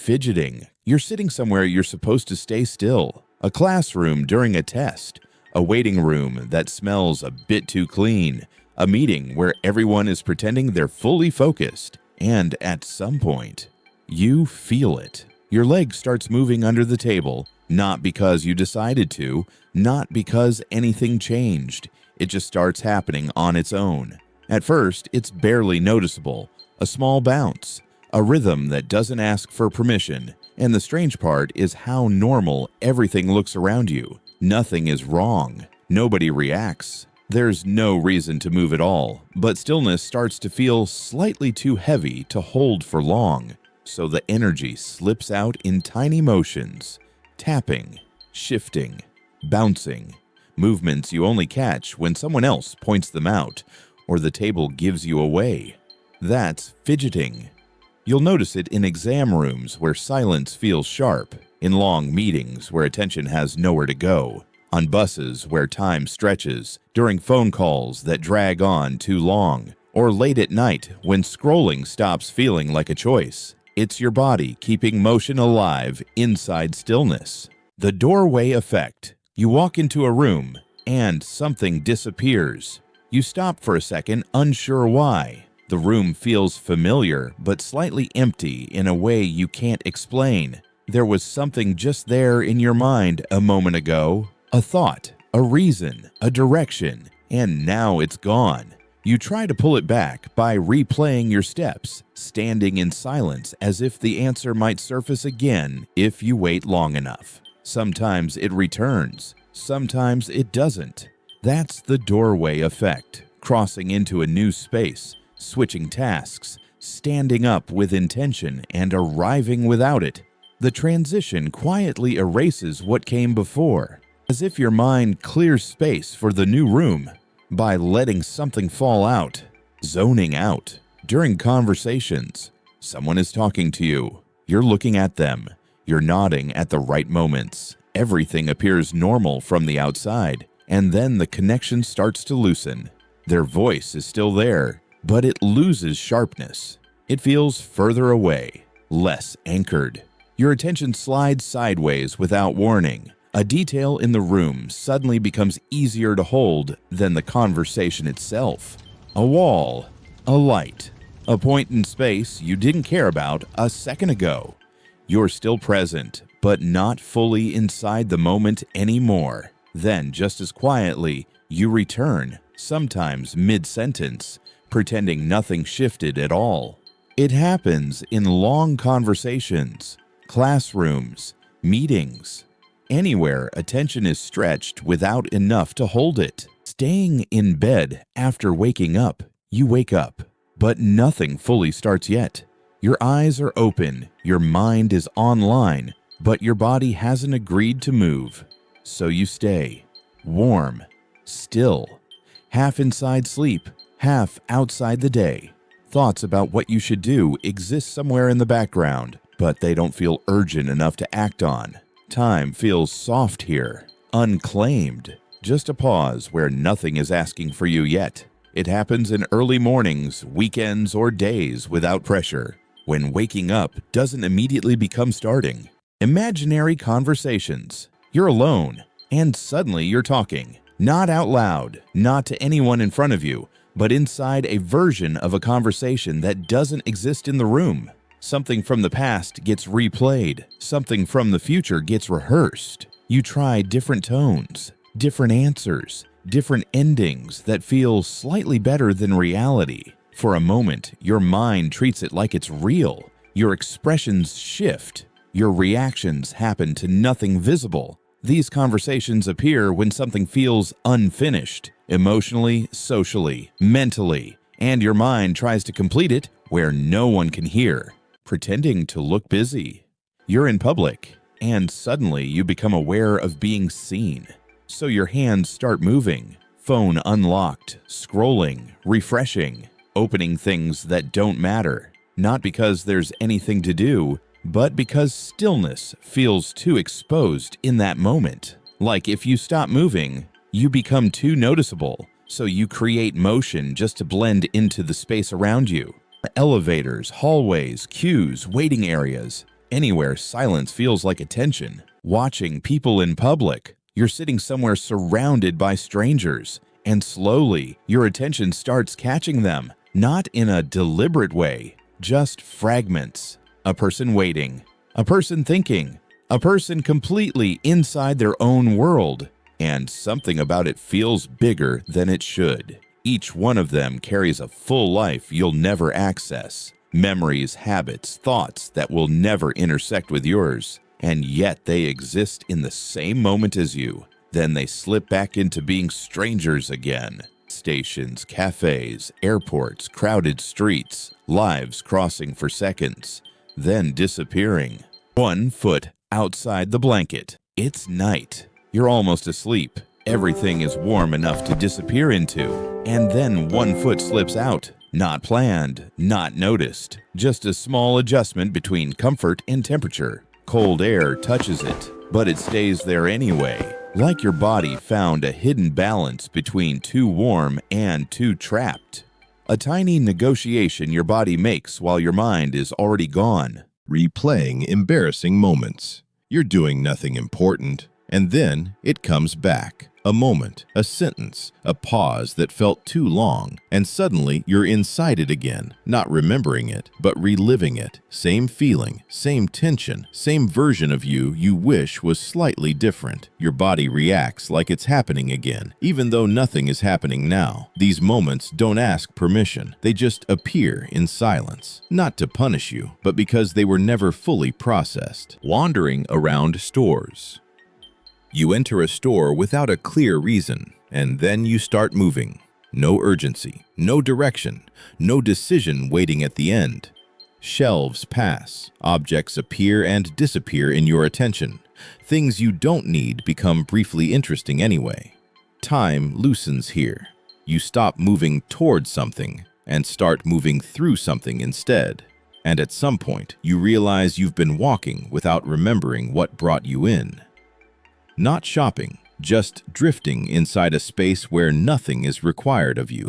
fidgeting. You're sitting somewhere you're supposed to stay still. A classroom during a test. A waiting room that smells a bit too clean. A meeting where everyone is pretending they're fully focused. And at some point, you feel it. Your leg starts moving under the table, not because you decided to, not because anything changed. It just starts happening on its own. At first, it's barely noticeable. A small bounce. A rhythm that doesn't ask for permission. And the strange part is how normal everything looks around you. Nothing is wrong. Nobody reacts. There's no reason to move at all, but stillness starts to feel slightly too heavy to hold for long. So the energy slips out in tiny motions. Tapping, shifting, bouncing. Movements you only catch when someone else points them out, or the table gives you away. That's fidgeting. You'll notice it in exam rooms where silence feels sharp, in long meetings where attention has nowhere to go, on buses where time stretches, during phone calls that drag on too long, or late at night when scrolling stops feeling like a choice. It's your body keeping motion alive inside stillness. The doorway effect. You walk into a room and something disappears. You stop for a second, unsure why. The room feels familiar, but slightly empty in a way you can't explain. There was something just there in your mind a moment ago. A thought, a reason, a direction, and now it's gone. You try to pull it back by replaying your steps, standing in silence as if the answer might surface again if you wait long enough. Sometimes it returns, sometimes it doesn't. That's the doorway effect, crossing into a new space. Switching tasks, standing up with intention, and arriving without it. The transition quietly erases what came before, as if your mind clears space for the new room by letting something fall out, zoning out. During conversations, someone is talking to you. You're looking at them. You're nodding at the right moments. Everything appears normal from the outside, and then the connection starts to loosen. Their voice is still there, but it loses sharpness. It feels further away, less anchored. Your attention slides sideways without warning. A detail in the room suddenly becomes easier to hold than the conversation itself. A wall, a light, a point in space you didn't care about a second ago. You're still present, but not fully inside the moment anymore. Then, just as quietly, you return, sometimes mid-sentence, pretending nothing shifted at all. It happens in long conversations, classrooms, meetings, anywhere attention is stretched without enough to hold it. Staying in bed after waking up, you wake up, but nothing fully starts yet. Your eyes are open, your mind is online, but your body hasn't agreed to move. So you stay, warm, still, half inside sleep, half outside the day. Thoughts about what you should do exist somewhere in the background, but they don't feel urgent enough to act on. Time feels soft here, unclaimed, just a pause where nothing is asking for you yet. It happens in early mornings, weekends, or days without pressure, when waking up doesn't immediately become starting. Imaginary conversations. You're alone, and suddenly you're talking. Not out loud, not to anyone in front of you, but inside a version of a conversation that doesn't exist in the room. Something from the past gets replayed. Something from the future gets rehearsed. You try different tones, different answers, different endings that feel slightly better than reality. For a moment, your mind treats it like it's real. Your expressions shift. Your reactions happen to nothing visible. These conversations appear when something feels unfinished, emotionally, socially, mentally, and your mind tries to complete it where no one can hear, pretending to look busy. You're in public, and suddenly you become aware of being seen. So your hands start moving, phone unlocked, scrolling, refreshing, opening things that don't matter, not because there's anything to do, but because stillness feels too exposed in that moment. Like if you stop moving, you become too noticeable, so you create motion just to blend into the space around you. Elevators, hallways, queues, waiting areas. Anywhere, silence feels like attention. Watching people in public. You're sitting somewhere surrounded by strangers, and slowly your attention starts catching them, not in a deliberate way, just fragments. A person waiting, a person thinking, a person completely inside their own world, and something about it feels bigger than it should. Each one of them carries a full life you'll never access, memories, habits, thoughts that will never intersect with yours, and yet they exist in the same moment as you. Then they slip back into being strangers again. Stations, cafes, airports, crowded streets, lives crossing for seconds, then disappearing. 1 foot outside the blanket. It's night. You're almost asleep. Everything is warm enough to disappear into. And then 1 foot slips out. Not planned, not noticed. Just a small adjustment between comfort and temperature. Cold air touches it, but it stays there anyway. Like your body found a hidden balance between too warm and too trapped. A tiny negotiation your body makes while your mind is already gone. Replaying embarrassing moments. You're doing nothing important, and then it comes back. A moment, a sentence, a pause that felt too long, and suddenly you're inside it again, not remembering it, but reliving it. Same feeling, same tension, same version of you wish was slightly different. Your body reacts like it's happening again, even though nothing is happening now. These moments don't ask permission. They just appear in silence, not to punish you, but because they were never fully processed. Wandering around stores. You enter a store without a clear reason, and then you start moving. No urgency, no direction, no decision waiting at the end. Shelves pass, objects appear and disappear in your attention. Things you don't need become briefly interesting anyway. Time loosens here. You stop moving towards something and start moving through something instead. And at some point, you realize you've been walking without remembering what brought you in. Not shopping, just drifting inside a space where nothing is required of you.